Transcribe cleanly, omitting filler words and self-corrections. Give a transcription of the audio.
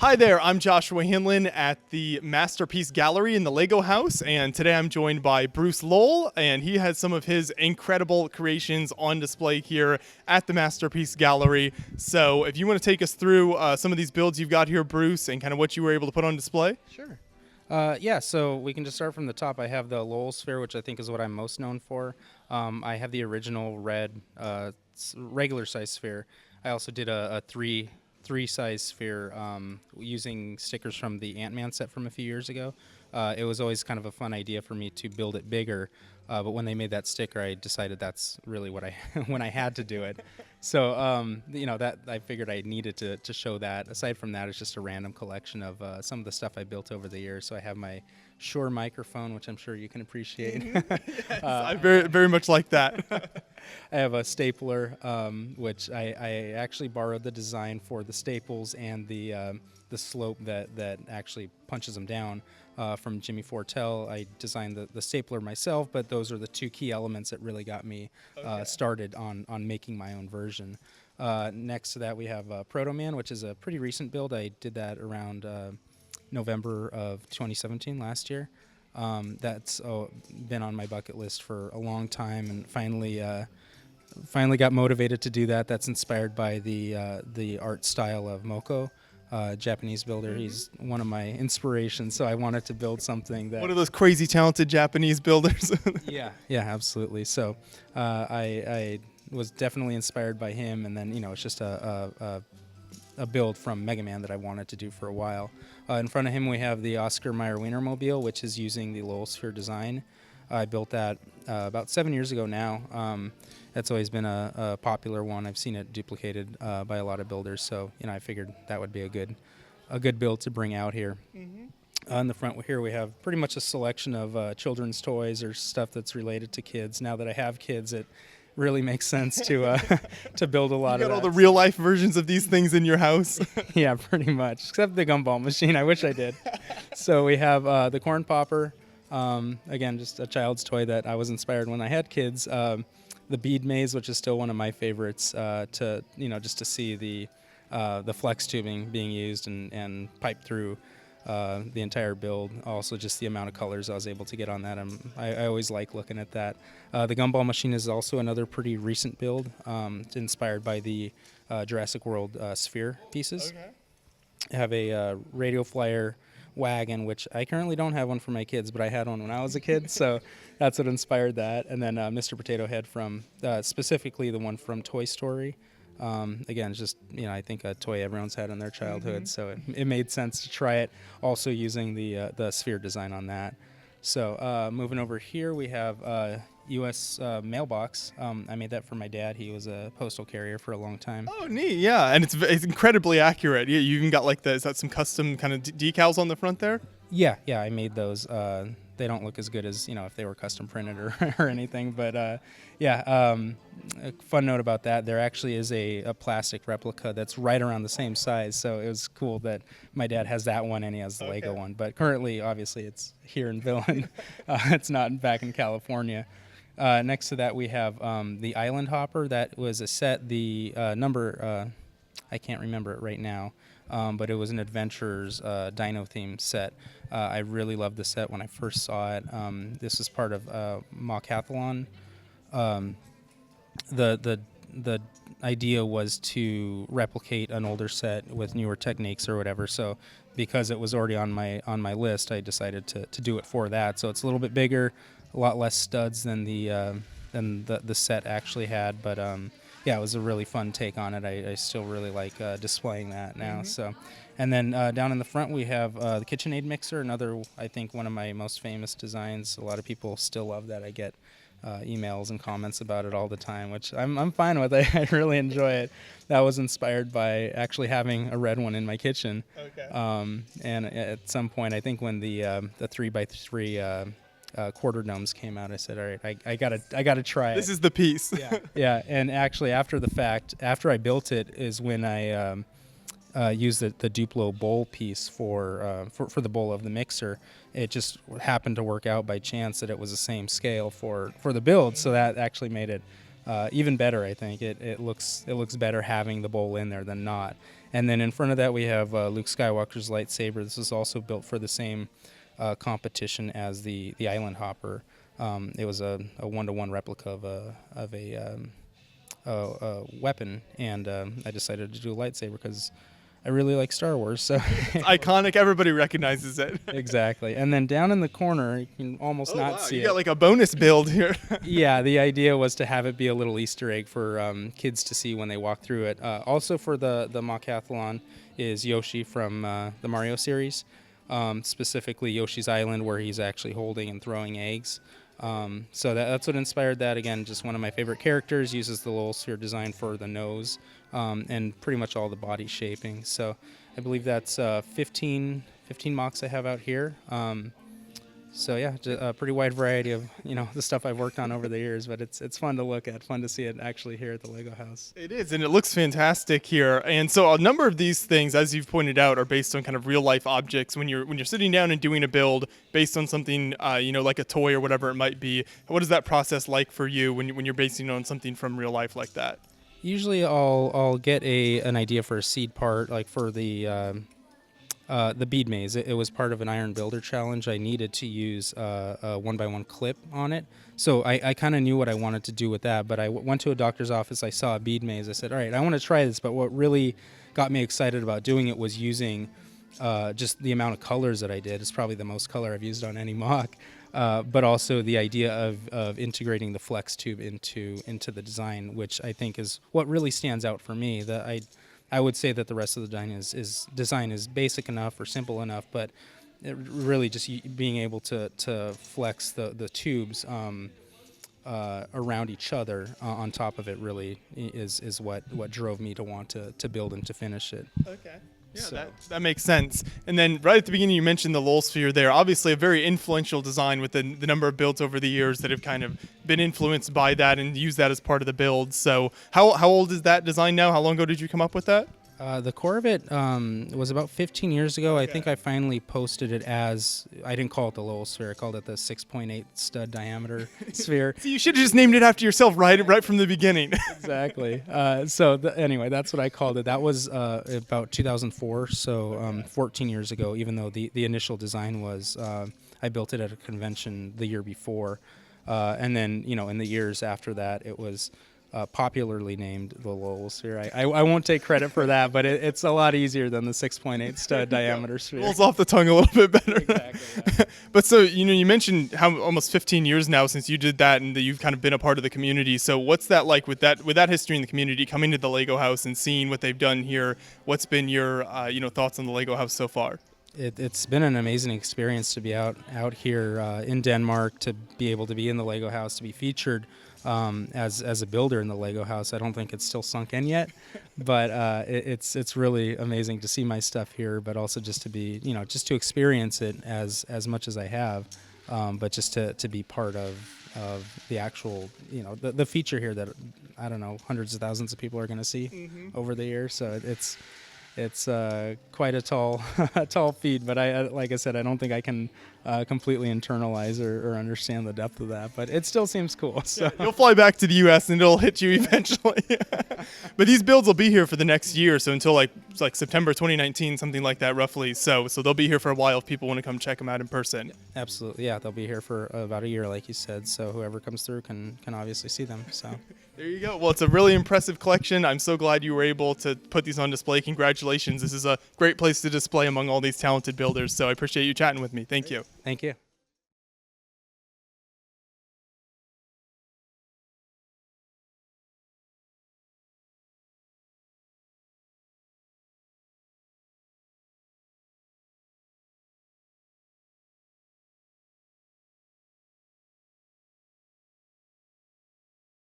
Hi there, I'm Joshua Hinlin at the Masterpiece Gallery in the Lego House, and today I'm joined by Bruce Lowell, and he has some of his incredible creations on display here at the Masterpiece Gallery. So if you want to take us through some of these builds you've got here, Bruce, and kind of what you were able to put on display. Sure. So we can just start from the top. I have the Lowell sphere, which I think is what I'm most known for. I have the original red regular size sphere. I also did a three size sphere using stickers from the Ant-Man set from a few years ago. It was always kind of a fun idea for me to build it bigger, but when they made that sticker, I decided that's really what I when I had to do it. So that I figured I needed to show that. Aside from that, it's just a random collection of some of the stuff I built over the years. So I have my Shure microphone, which I'm sure you can appreciate. Yes, I very much like that. I have a stapler, which I actually borrowed the design for the staples and the slope that actually punches them down from Jimmy Fortell. I designed the stapler myself, but those are the two key elements that really got me started on making my own version. Next to that, we have Proto Man, which is a pretty recent build. I did that around November of 2017, last year. That's been on my bucket list for a long time, and finally got motivated to do that. That's inspired by the art style of Moko, Japanese builder. He's one of my inspirations, so I wanted to build something that... One of those crazy talented Japanese builders. Yeah, absolutely. So I was definitely inspired by him, and then it's just a build from Mega Man that I wanted to do for a while. In front of him we have the Oscar Mayer Wienermobile, which is using the Lowell sphere design. I built that about 7 years ago now. That's always been a popular one. I've seen it duplicated by a lot of builders, so I figured that would be a good build to bring out here. On the front here we have pretty much a selection of children's toys or stuff that's related to kids. Now that I have kids, it really makes sense to build a lot of that. You got all the real life versions of these things in your house. Yeah, pretty much, except the Gumball Machine. I wish I did. So we have the Corn Popper. Again, just a child's toy that I was inspired when I had kids. The bead maze, which is still one of my favorites, just to see the flex tubing being used and piped through the entire build. Also, just the amount of colors I was able to get on that. I always like looking at that. The Gumball Machine is also another pretty recent build. It's inspired by the Jurassic World sphere pieces. Okay. I have a radio flyer wagon, which I currently don't have one for my kids, but I had one when I was a kid, so that's what inspired that. And then Mr. Potato Head from specifically the one from Toy Story. Again, it's just I think a toy everyone's had in their childhood, so it made sense to try it. Also using the sphere design on that. So moving over here, we have U.S. mailbox. I made that for my dad. He was a postal carrier for a long time. Oh, neat! Yeah, and it's incredibly accurate. You even got is that some custom kind of decals on the front there? Yeah, I made those. They don't look as good as if they were custom printed or anything, but a fun note about that, there actually is a plastic replica that's right around the same size, so it was cool that my dad has that one and he has the Lego one, but currently obviously it's here in Villain. It's not back in California. Next to that we have the Islandhoppper. That was a set, the number, I can't remember it right now, but it was an Adventures dino themed set. I really loved the set when I first saw it. This was part of Mocathlon. The idea was to replicate an older set with newer techniques or whatever. So because it was already on my list, I decided to do it for that. So it's a little bit bigger, a lot less studs than the set actually had, but yeah, it was a really fun take on it. I still really like displaying that now. So, and then down in the front we have the Kitchenaid Mixer, another, I think, one of my most famous designs. A lot of people still love that. I get emails and comments about it all the time, which I'm fine with. I really enjoy it. That was inspired by actually having a red one in my kitchen. Okay. And at some point, I think when the 3x3 quarter domes came out, I said, all right, I gotta try it. This is the piece. Yeah. And actually, after the fact, after I built it, is when I used the Duplo bowl piece for the bowl of the mixer. It just happened to work out by chance that it was the same scale for the build, so that actually made it even better. I think it looks better having the bowl in there than not. And then in front of that we have Luke Skywalker's lightsaber. This is also built for the same competition as the Islandhopper. It was a 1-to-1 replica of a weapon, and I decided to do a lightsaber because I really like Star Wars. So It's iconic. Everybody recognizes it. exactly. And then down in the corner, you can almost not see You it. got like a bonus build here. Yeah, the idea was to have it be a little Easter egg for kids to see when they walk through it. Also for the Mocathlon is Yoshi from the Mario series, specifically Yoshi's Island, where he's actually holding and throwing eggs. So that's what inspired that. Again, just one of my favorite characters. Uses the Lowell sphere design for the nose and pretty much all the body shaping. So I believe that's 15 mocks I have out here. So yeah, a pretty wide variety of the stuff I've worked on over the years, but it's fun to look at, fun to see it actually here at the Lego house. It is, and it looks fantastic here. And so a number of these things, as you've pointed out, are based on kind of real life objects. When you're sitting down and doing a build based on something, like a toy or whatever it might be, what is that process like for you when you're basing it on something from real life like that? Usually I'll get an idea for a seed part, like for the bead maze. It was part of an Iron Builder challenge. I needed to use a 1x1 clip on it. So I kind of knew what I wanted to do with that, but I went to a doctor's office, I saw a bead maze. I said, all right, I want to try this, but what really got me excited about doing it was using just the amount of colors that I did. It's probably the most color I've used on any mock, but also the idea of integrating the flex tube into the design, which I think is what really stands out for me. I would say that the rest of the design is basic enough or simple enough, but it really just being able to flex the tubes around each other on top of it really is what drove me to want to build and to finish it. Okay. Yeah, So- that makes sense. And then right at the beginning, you mentioned the Lowell sphere there. Obviously, a very influential design with the number of builds over the years that have kind of been influenced by that and used that as part of the build. So how old is that design now? How long ago did you come up with that? The core of it was about 15 years ago. I think I finally posted it as, I didn't call it the Lowell sphere, I called it the 6.8 stud diameter sphere. So you should have just named it after yourself right from the beginning. Exactly. Anyway, that's what I called it. That was about 2004, so 14 years ago, even though the initial design was, I built it at a convention the year before. And then, in the years after that, it was popularly named the Lowell sphere. I won't take credit for that, but it's a lot easier than the 6.8 stud diameter sphere. Rolls off the tongue a little bit better. Exactly. Yeah. But so, you mentioned how almost 15 years now since you did that and that you've kind of been a part of the community. So what's that like with that history in the community, coming to the Lego house and seeing what they've done here? What's been your, thoughts on the Lego house so far? It's been an amazing experience to be out here in Denmark, to be able to be in the Lego house, to be featured as a builder in the Lego house. I don't think it's still sunk in yet, but it's really amazing to see my stuff here, but also just to be, just to experience it as much as I have, but just to be part of the actual, the feature here that, I don't know, hundreds of thousands of people are going to see over the year. So it's quite a tall feat, but like I said, I don't think I can completely internalize or understand the depth of that, but it still seems cool. So You'll fly back to the U.S. and it'll hit you eventually. But these builds will be here for the next year, so until like September 2019, something like that, roughly. So they'll be here for a while if people want to come check them out in person. absolutely, yeah, they'll be here for about a year, like you said. So whoever comes through can obviously see them. So There you go. Well, it's a really impressive collection. I'm so glad you were able to put these on display. Congratulations. This is a great place to display among all these talented builders. So I appreciate you chatting with me. Thank you. thank you.